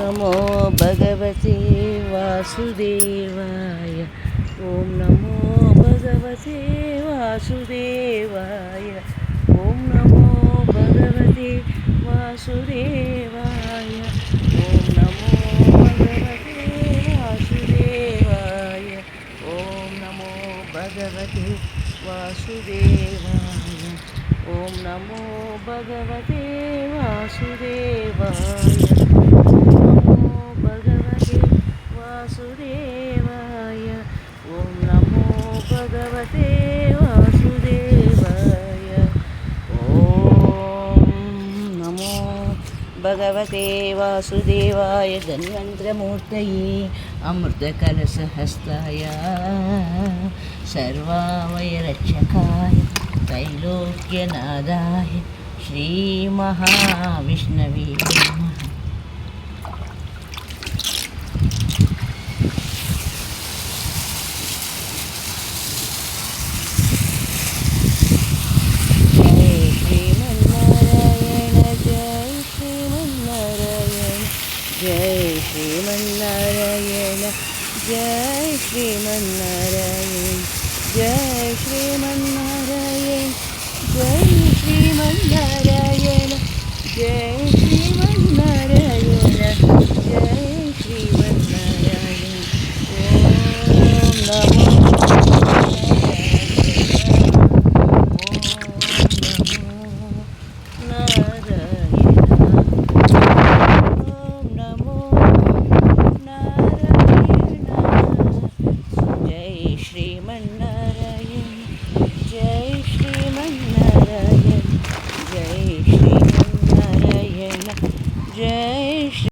नमो भगवते वासुदेवाय। ॐ नमो भगवते वासुदेवाय। ॐ नमो भगवते वासुदेवाय। ॐ नमो भगवते वासुदेवाय। ॐ नमो भगवते वासुदेवाय। ॐ नमो भगवते वासुदेवाय। वासुदेवाय। ॐ नमो भगवते वासुदेवाय। ॐ नमो भगवते वासुदेवाय। धन्वन्तरमूर्तये अमृतकलशहस्ताय सर्वावयरक्षकाय त्रैलोक्यनादाय श्रीमहाविष्णवे नमः। जय श्रीमन्नारायण। जय श्रीमन्नारायण। जय श्रीमन्नारायण। जय श्रीमन्नारायण। जय श्रीमन्नारायण। जय श्रीमन्नारायण। ॐ नमो